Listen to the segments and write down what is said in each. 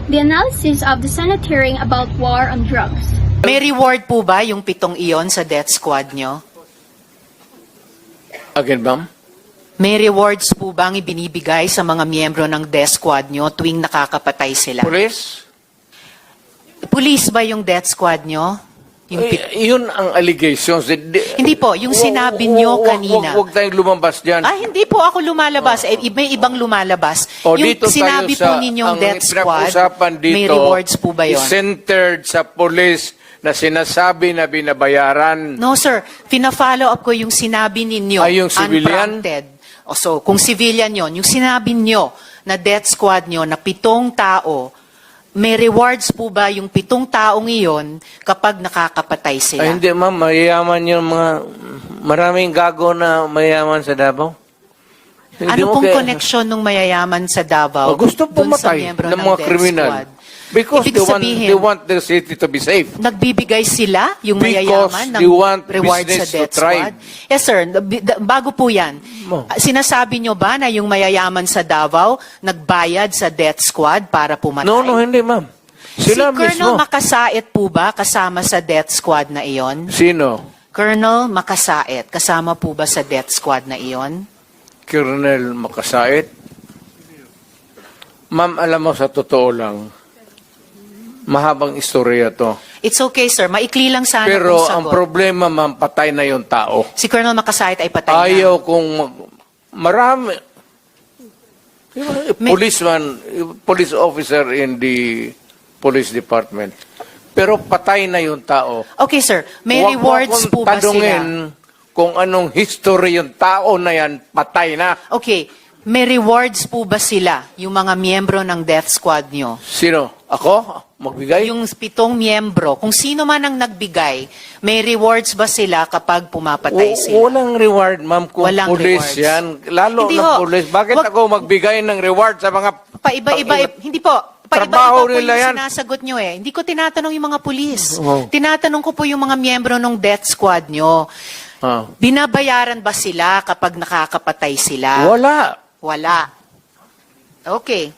the analysis of the Senate hearing about war on drugs. May reward po ba yung 7 iyon sa death squad nyo? Again, ma'am? May rewards po bang ibinibigay sa mga miyembro ng death squad nyo tuwing nakakapatay sila? Police? Police ba yung death squad nyo? Yung Yun ang allegations. Hindi po, yung sinabi nyo kanina. Huwag tayong lumabas dyan. Hindi po ako lumalabas. May ibang lumalabas. Yung Dito sinabi tayo po ninyong ang death squad, pinag-usapan dito, may rewards po ba yun? Centered sa police na sinasabi na binabayaran. No, sir. Fina-follow up ko yung sinabi ninyo. Ay, yung civilian? Unprompted. So, kung civilian yon, yung sinabi nyo na death squad nyo na 7 tao, may rewards po ba yung 7 taong iyon kapag nakakapatay sila? Ay, hindi, ma'am. Mayayaman yung mga... Maraming gago na mayayaman sa Davao. Hindi Ano mo pong kaya- koneksyon ng mayayaman sa Davao Gusto dun sa pumatay miyembro ng mga death kriminal. squad? Because Ibig they want their city to be safe. Nagbibigay sila, yung Because mayayaman, ng they want reward sa business to death thrive. squad? Yes, sir. Bago po yan, Mo. sinasabi nyo ba na yung mayayaman sa Davao nagbayad sa death squad para pumatay? No, hindi, ma'am. Sila Si Colonel mismo. Makasait po ba kasama sa death squad na iyon? Sino? Colonel Makasait, kasama po ba sa death squad na iyon? Colonel Makasait? Ma'am, alam mo, sa totoo lang, mahabang istorya to. It's okay, sir. Maikli lang sana Pero kung ang sagot. problema, ma'am, patay na yung tao. Si Colonel Makasait ay patay na. Ayaw kung marami. Police officer in the police department. Pero patay na yung tao. Okay, sir. May Huwag mo rewards akong po ba tanungin sila? kung anong history yung tao na yan, patay na. Okay. May rewards po ba sila, yung mga miyembro ng death squad nyo? Sino? Ako? Magbigay? Yung 7 miyembro, kung sino man ang nagbigay, may rewards ba sila kapag pumapatay sila? Walang reward, ma'am, kung Walang police rewards. yan. Lalo Hindi ng ho. police. Bakit Wag- ako magbigay ng reward sa mga... Paiba-iba, hindi po. Trabaho Paiba-iba po nila yung yan. sinasagot nyo eh. Hindi ko tinatanong yung mga pulis. Oh. Tinatanong ko po yung mga miyembro ng death squad nyo. Ah. Binabayaran ba sila kapag nakakapatay sila? Wala. Okay.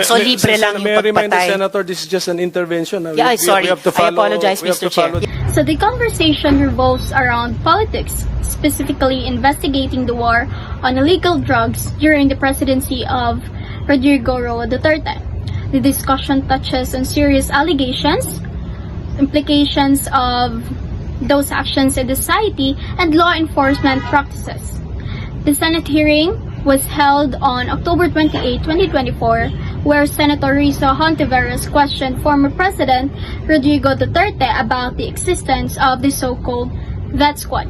So, libre lang yung May I remind the pagpatay. Senator, this is just an intervention. Yeah, sorry. We have to I follow, apologize, we have Mr. to follow Chair. So the conversation revolves around politics, specifically investigating the war on illegal drugs during the presidency of Rodrigo Roa Duterte. The discussion touches on serious allegations, implications of those actions in society, and law enforcement practices. The Senate hearing was held on October 28, 2024, where Senator Rizzo Hontiveros questioned former President Rodrigo Duterte about the existence of the so-called Death Squad.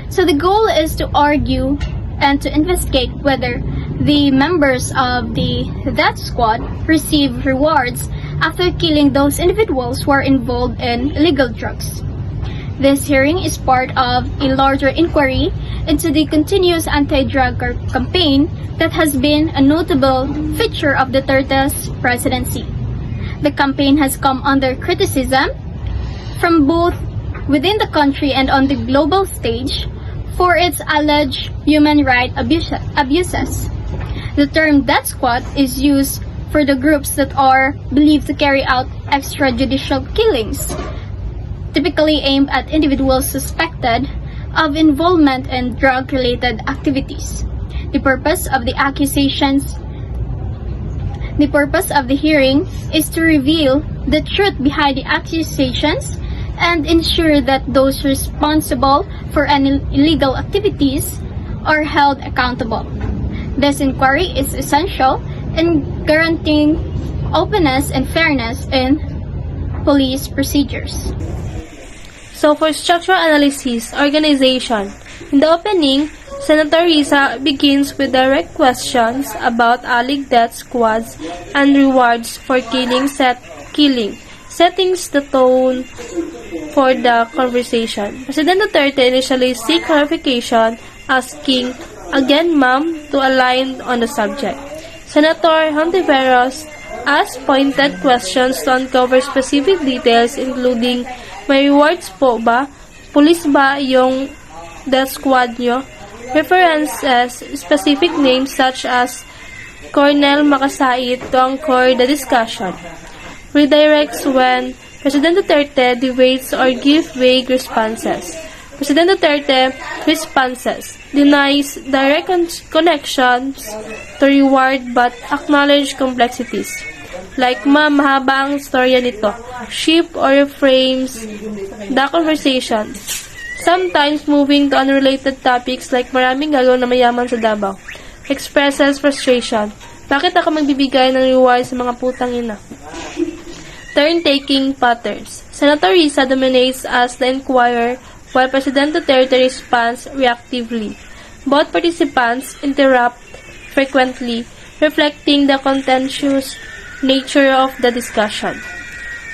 So the goal is to argue and to investigate whether the members of the Death Squad receive rewards after killing those individuals who are involved in illegal drugs. This hearing is part of a larger inquiry into the continuous anti-drug campaign that has been a notable feature of Duterte's presidency. The campaign has come under criticism from both within the country and on the global stage for its alleged human rights abuses. The term death squad is used for the groups that are believed to carry out extrajudicial killings, typically aimed at individuals suspected of involvement in drug-related activities. The purpose of the hearing is to reveal the truth behind the accusations and ensure that those responsible for any illegal activities are held accountable. This inquiry is essential in guaranteeing openness and fairness in police procedures. So for structural analysis, organization. In the opening, Senator Risa begins with direct questions about alleged death squads and rewards for killing, settings the tone for the conversation. President Duterte initially seek clarification, asking, again ma'am, to align on the subject. Senator Hontiveros asked pointed questions to uncover specific details including may rewards po ba? Police ba yung death squad nyo? References specific names such as Cornel Makasait to anchor the discussion. Redirects when President Duterte debates or give vague responses. President Duterte responses, denies direct connections to reward but acknowledge complexities. Like, mahaba ang storya nito. Shift or reframes the conversation. Sometimes moving to unrelated topics like maraming gagawin na mayaman sa Davao. Expresses frustration. Bakit ako magbibigay ng reward sa mga putang ina? Turn-taking patterns. Senator Risa dominates as the inquirer while President Duterte responds reactively. Both participants interrupt frequently, reflecting the contentious nature of the discussion.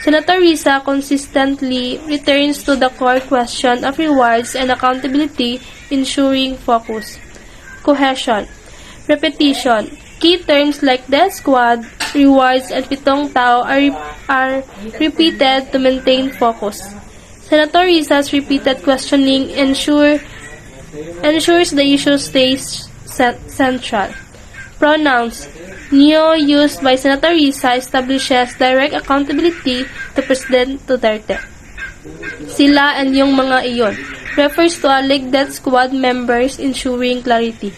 Senator Risa consistently returns to the core question of rewards and accountability, ensuring focus. Cohesion. Repetition. Key terms like death squad, rewards, and pitong tao are repeated to maintain focus. Senator Risa's repeated questioning ensures the issue stays central. Pronouns. Neo used by Senator Risa establishes direct accountability to President Duterte. Sila and yung mga iyon refers to alleged death squad members, ensuring clarity.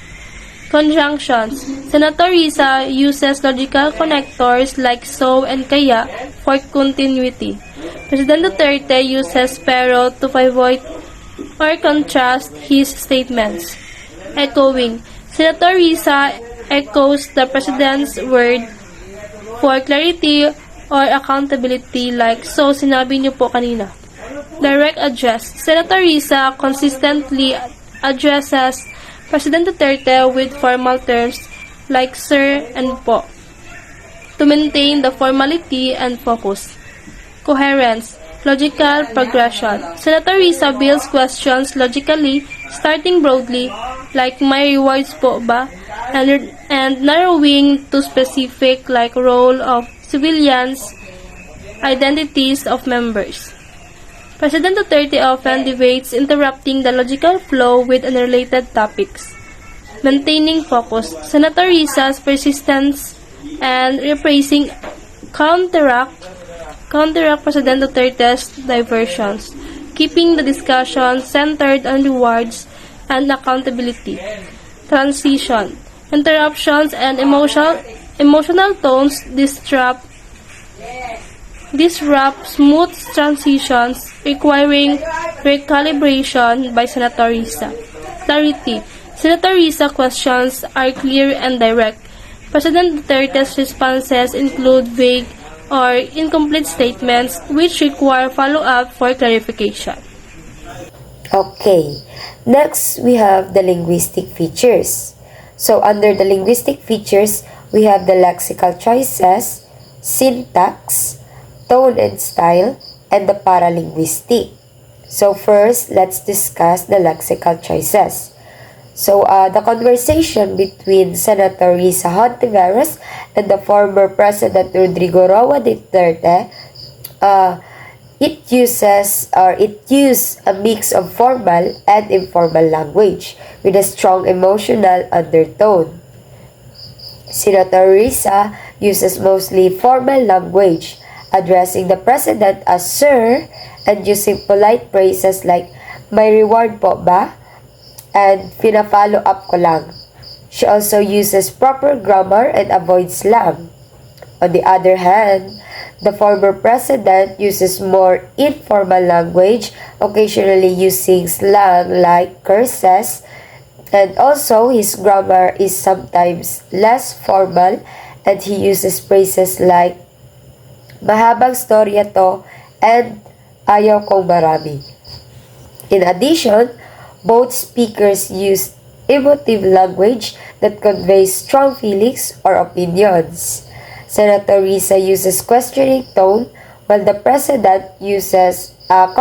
Conjunctions. Senator Risa uses logical connectors like so and kaya for continuity. President Duterte uses pero to pivot or contrast his statements. Echoing. Senator Risa echoes the President's word for clarity or accountability like so sinabi niyo po kanina. Direct address. Senator Risa consistently addresses President Duterte with formal terms like sir and po to maintain the formality and focus. Coherence. Logical progression. Senator Risa builds questions logically, starting broadly, like may rewards po ba? And narrowing to specific like role of civilians, identities of members. President Duterte often debates, interrupting the logical flow with unrelated topics. Maintaining focus. Senator Risa's persistence and rephrasing counteract President Duterte's diversions, keeping the discussion centered on rewards and accountability. Transition. Interruptions and emotional tones disrupt smooth transitions, requiring recalibration by Senator Risa. Clarity. Senator Risa questions are clear and direct. President Duterte's responses include vague or incomplete statements which require follow-up for clarification. Okay, next we have the linguistic features. So under the linguistic features, we have the lexical choices, syntax, tone and style, and the paralinguistic. So first, let's discuss the lexical choices. So the conversation between Senator Risa Hontiveros and the former President Rodrigo Roa Duterte, it used a mix of formal and informal language with a strong emotional undertone. Senator Risa uses mostly formal language, addressing the President as Sir and using polite phrases like, may reward po ba? And pina-follow up ko lang. She also uses proper grammar and avoids slang. On the other hand, the former president uses more informal language, occasionally using slang like curses, and also his grammar is sometimes less formal and he uses phrases like mahabang storya to and ayaw kong marami. In addition, both speakers use emotive language that conveys strong feelings or opinions. Senator Risa uses questioning tone while the president uses a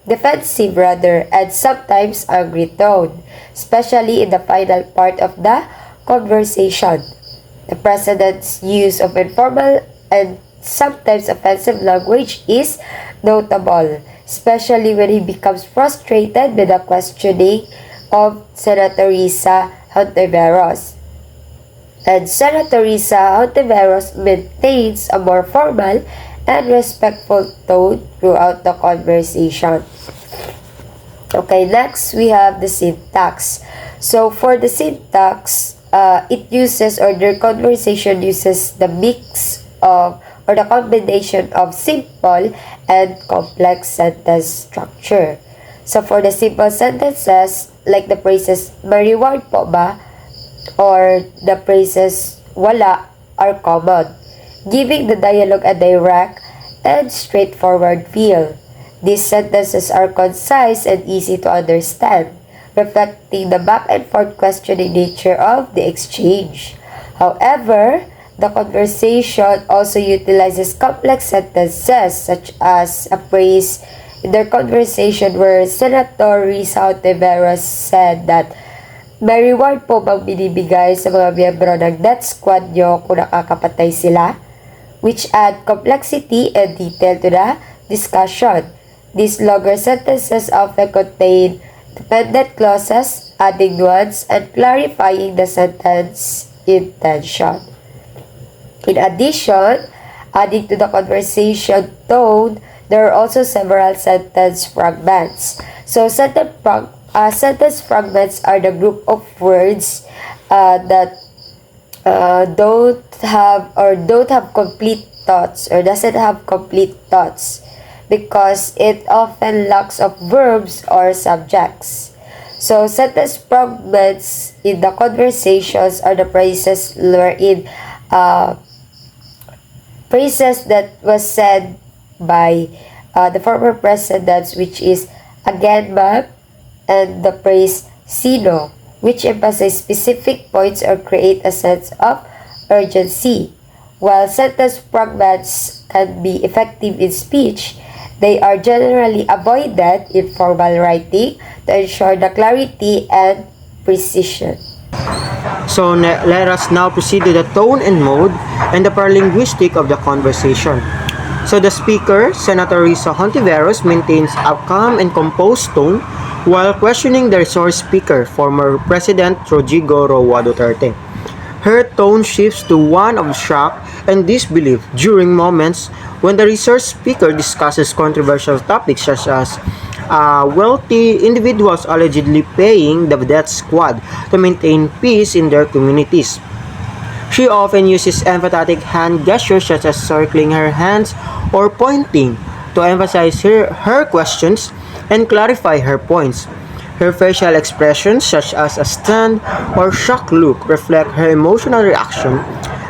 defensive and sometimes angry tone, especially in the final part of the conversation. The president's use of informal and sometimes offensive language is notable, especially when he becomes frustrated with the questioning of Senator Risa Hontiveros. and Senator Risa Hontiveros maintains a more formal and respectful tone throughout the conversation. Okay, next we have the syntax. So for the syntax, it uses, or their conversation uses the mix of, or the combination of simple and complex sentence structure. So for the simple sentences, like the phrases, may reward po ba? Or the phrases, wala, are common, giving the dialogue a direct and straightforward feel. These sentences are concise and easy to understand, reflecting the back and forth questioning nature of the exchange. However, the conversation also utilizes complex sentences, such as a phrase in their conversation where Senator Risa Ontiveros said that may reward po bang binibigay sa mga miyembro ng death squad nyo kung nakakapatay sila, which add complexity and detail to the discussion. These longer sentences often contain dependent clauses, adding nuance and clarifying the sentence intention. In addition, adding to the conversation tone, there are also several sentence fragments. So sentence fragments are the group of words that don't have complete thoughts, or doesn't have complete thoughts, because it often lacks of verbs or subjects. So sentence fragments in the conversations are the phrases wherein phrases that was said by the former presidents, which is again ma'am, and the phrase sino, which emphasize specific points or create a sense of urgency. While sentence fragments can be effective in speech, they are generally avoided in formal writing to ensure the clarity and precision. So let us now proceed to the tone and mode and the paralinguistic of the conversation. So the speaker, Senator Risa Hontiveros, maintains a calm and composed tone while questioning the resource speaker, former President Rodrigo Roa Duterte. Her tone shifts to one of shock and disbelief during moments when the resource speaker discusses controversial topics such as wealthy individuals allegedly paying the death squad to maintain peace in their communities. She often uses emphatic hand gestures such as circling her hands or pointing to emphasize her questions and clarify her points. Her facial expressions, such as a stunned or shocked look, reflect her emotional reaction,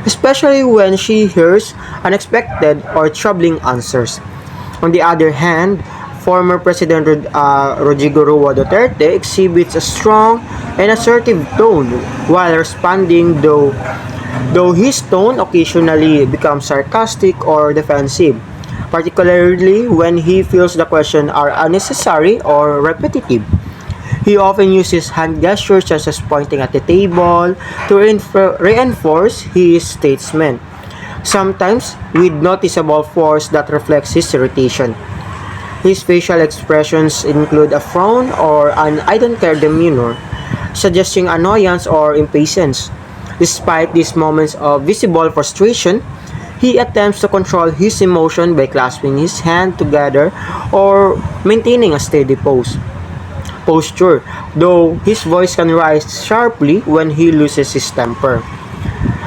especially when she hears unexpected or troubling answers. On the other hand, former President Rodrigo Roa Duterte exhibits a strong and assertive tone while responding, though his tone occasionally becomes sarcastic or defensive, particularly when he feels the questions are unnecessary or repetitive. He often uses hand gestures such as pointing at the table to reinforce his statement, sometimes with noticeable force that reflects his irritation. His facial expressions include a frown or an I don't care demeanor, suggesting annoyance or impatience. Despite these moments of visible frustration, he attempts to control his emotion by clasping his hand together or maintaining a steady posture, though his voice can rise sharply when he loses his temper.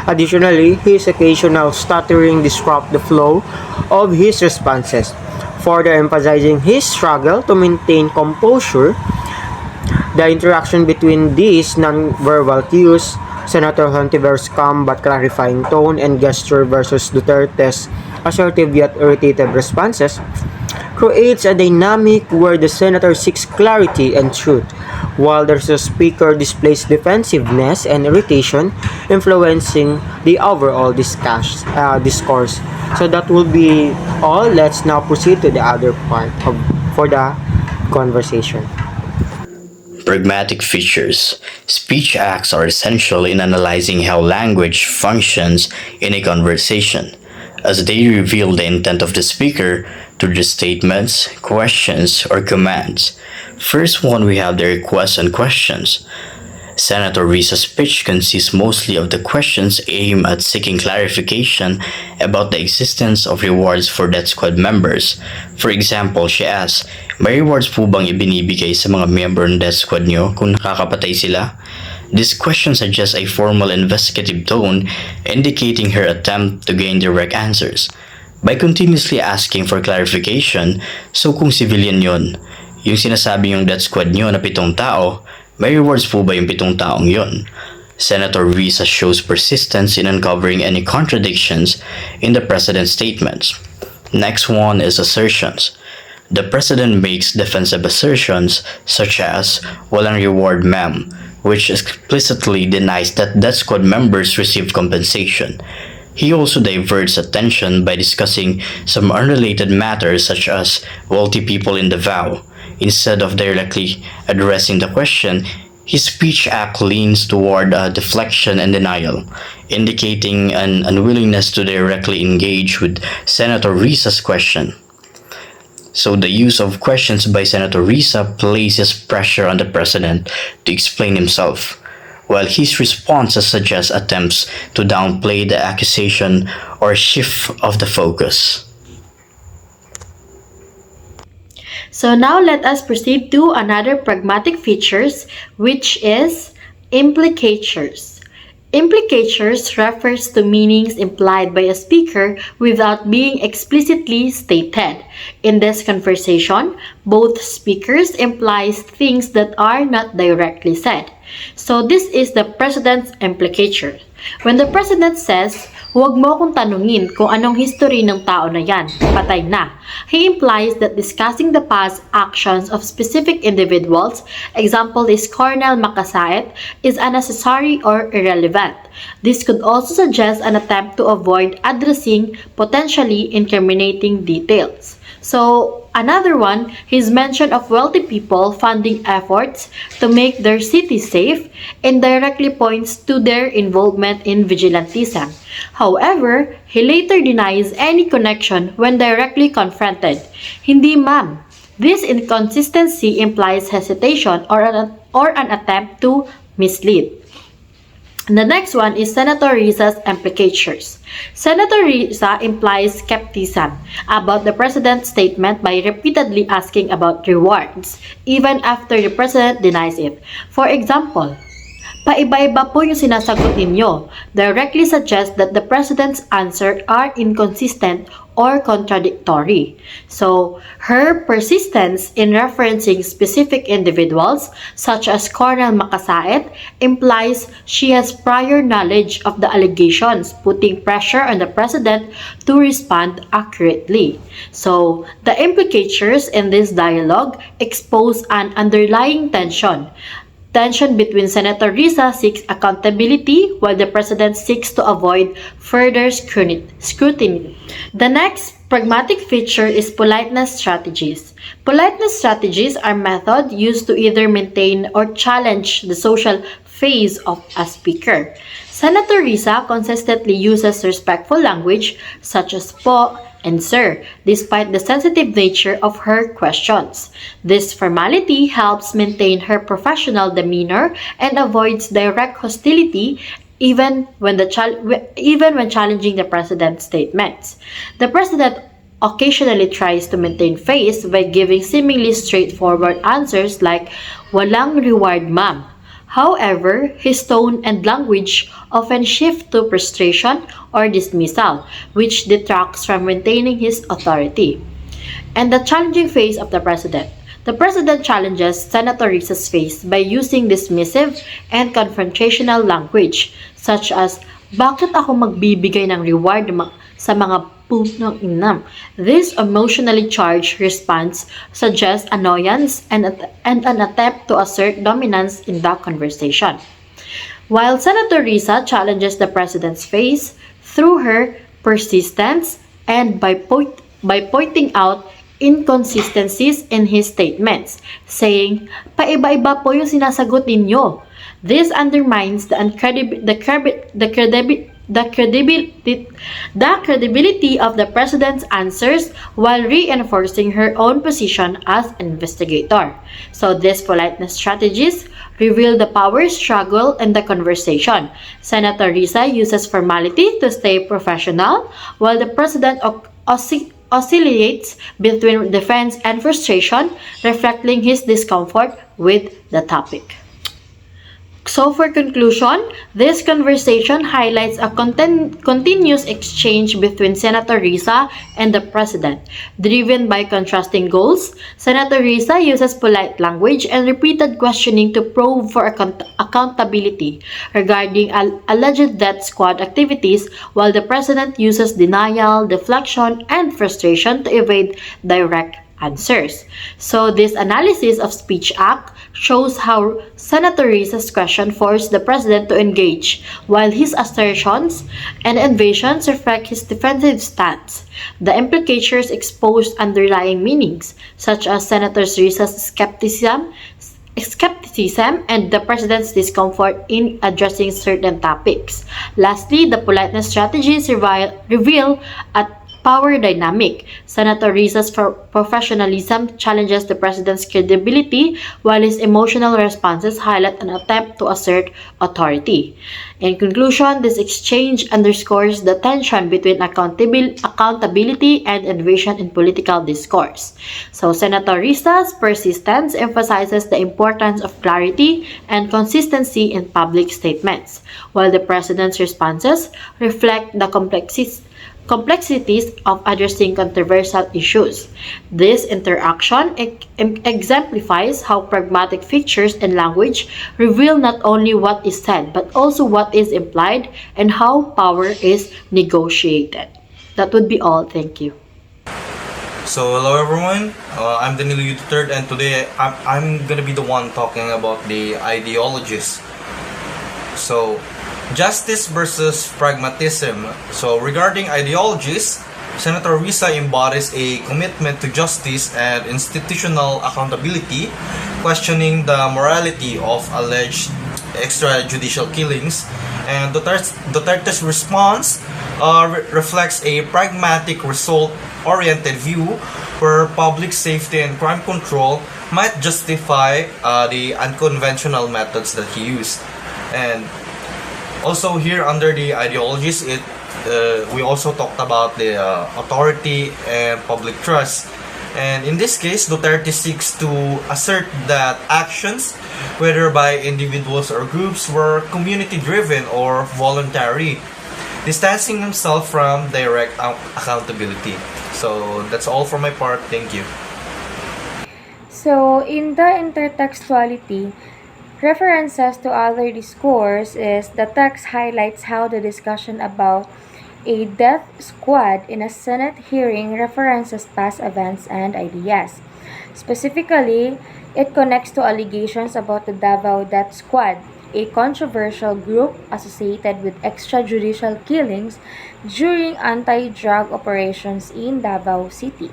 Additionally, his occasional stuttering disrupts the flow of his responses, further emphasizing his struggle to maintain composure. The interaction between these non-verbal cues, Senator Hontiveros' calm but clarifying tone and gesture versus Duterte's assertive yet irritated responses, creates a dynamic where the senator seeks clarity and truth, while the speaker displays defensiveness and irritation, influencing the overall discourse. So that will be all. Let's now proceed to the other part for the conversation. Pragmatic features. Speech acts are essential in analyzing how language functions in a conversation, as they reveal the intent of the speaker through the statements, questions, or commands. First one, we have the requests and questions. Senator Risa's speech consists mostly of the questions aimed at seeking clarification about the existence of rewards for death squad members. For example, she asks, may rewards po bang ibinibigay sa mga member ng death squad nyo kung nakakapatay sila? This question suggests a formal investigative tone, indicating her attempt to gain direct answers. By continuously asking for clarification, so kung civilian yon, yung sinasabi yung death squad nyo na 7 tao, may rewards po ba yung 7 taong yon? Senator Risa shows persistence in uncovering any contradictions in the president's statements. Next one is assertions. The president makes defensive assertions such as, walang reward ma'am, which explicitly denies that death squad members receive compensation. He also diverts attention by discussing some unrelated matters such as wealthy people in Davao. Instead of directly addressing the question, his speech act leans toward deflection and denial, indicating an unwillingness to directly engage with Senator Risa's question. So the use of questions by Senator Risa places pressure on the president to explain himself, while his responses suggest attempts to downplay the accusation or shift of the focus. So now let us proceed to another pragmatic features, which is implicatures. Implicatures refers to meanings implied by a speaker without being explicitly stated. In this conversation, both speakers implies things that are not directly said. So this is the president's implicature. When the president says, "Huwag mo akong tanungin kung anong history ng tao na yan, patay na," he implies that discussing the past actions of specific individuals, example is Colonel Makasaet, is unnecessary or irrelevant. This could also suggest an attempt to avoid addressing potentially incriminating details. So, another one, his mention of wealthy people funding efforts to make their city safe indirectly points to their involvement in vigilantism. However, he later denies any connection when directly confronted. Hindi ma'am. This inconsistency implies hesitation or an attempt to mislead. The next one is Senator Risa's implicatures. Senator Risa implies skepticism about the president's statement by repeatedly asking about rewards, even after the president denies it. For example, paiba-iba po yung sinasagot ninyo, directly suggests that the president's answer are inconsistent or contradictory. So, her persistence in referencing specific individuals, such as Colonel Makasaet, implies she has prior knowledge of the allegations, putting pressure on the president to respond accurately. So, the implicatures in this dialogue expose an underlying tension between Senator Risa seeks accountability while the president seeks to avoid further scrutiny. The next pragmatic feature is politeness strategies. Politeness strategies are methods used to either maintain or challenge the social phase of a speaker. Senator Risa consistently uses respectful language such as po and sir, despite the sensitive nature of her questions. This formality helps maintain her professional demeanor and avoids direct hostility even when challenging the president's statements. The president occasionally tries to maintain face by giving seemingly straightforward answers like, "Walang reward, ma'am." However, his tone and language often shift to frustration or dismissal, which detracts from maintaining his authority. And the challenging face of the president. The president challenges Senator Risa's face by using dismissive and confrontational language, such as, "Bakit ako magbibigay ng reward sa mga punong inam?" This emotionally charged response suggests annoyance and an attempt to assert dominance in the conversation. While Senator Risa challenges the president's face through her persistence and by pointing out inconsistencies in his statements, saying, "Paiba-iba po yung sinasagot ninyo." This undermines the the credibility of the president's answers while reinforcing her own position as investigator. So these politeness strategies reveal the power struggle in the conversation. Senator Risa uses formality to stay professional, while the president oscillates between defense and frustration, reflecting his discomfort with the topic. So for conclusion, this conversation highlights a continuous exchange between Senator Risa and the President. Driven by contrasting goals, Senator Risa uses polite language and repeated questioning to probe for accountability regarding alleged death squad activities, while the President uses denial, deflection, and frustration to evade direct answers. So this analysis of Speech Act shows how Senator Risa's question forced the president to engage, while his assertions and invasions reflect his defensive stance. The implicatures exposed underlying meanings, such as Senator Risa's skepticism and the president's discomfort in addressing certain topics. Lastly, the politeness strategies reveal a power dynamic. Senator Risa's professionalism challenges the president's credibility, while his emotional responses highlight an attempt to assert authority. In conclusion, this exchange underscores the tension between accountability and invasion in political discourse. So, Senator Risa's persistence emphasizes the importance of clarity and consistency in public statements, while the president's responses reflect the complexities of addressing controversial issues. This interaction exemplifies how pragmatic features and language reveal not only what is said, but also what is implied and how power is negotiated. That would be all. Thank you. So hello everyone, I'm Danilo III, and today I'm gonna be the one talking about the ideologies. So, justice versus pragmatism. So regarding ideologies, Senator Risa embodies a commitment to justice and institutional accountability, questioning the morality of alleged extrajudicial killings. And Duterte's response reflects a pragmatic, result-oriented view where public safety and crime control might justify the unconventional methods that he used. And also here under the ideologies, we also talked about the authority and public trust. And in this case, Duterte seeks to assert that actions, whether by individuals or groups, were community-driven or voluntary, distancing himself from direct accountability. So that's all from my part. Thank you. So, in the intertextuality, references to other discourse is the text highlights how the discussion about a death squad in a Senate hearing references past events and ideas. Specifically, it connects to allegations about the Davao Death Squad, a controversial group associated with extrajudicial killings during anti-drug operations in Davao City.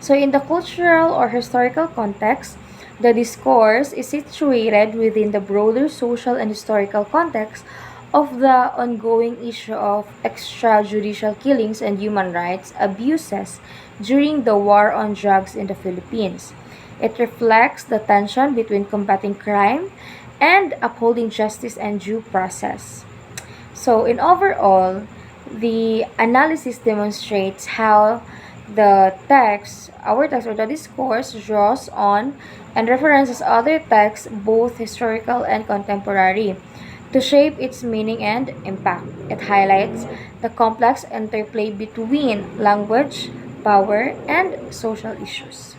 So, in the cultural or historical context, the discourse is situated within the broader social and historical context of the ongoing issue of extrajudicial killings and human rights abuses during the war on drugs in the Philippines. It reflects the tension between combating crime and upholding justice and due process. So, in overall, the analysis demonstrates how our text or the discourse draws on and references other texts, both historical and contemporary, to shape its meaning and impact. It highlights the complex interplay between language, power, and social issues.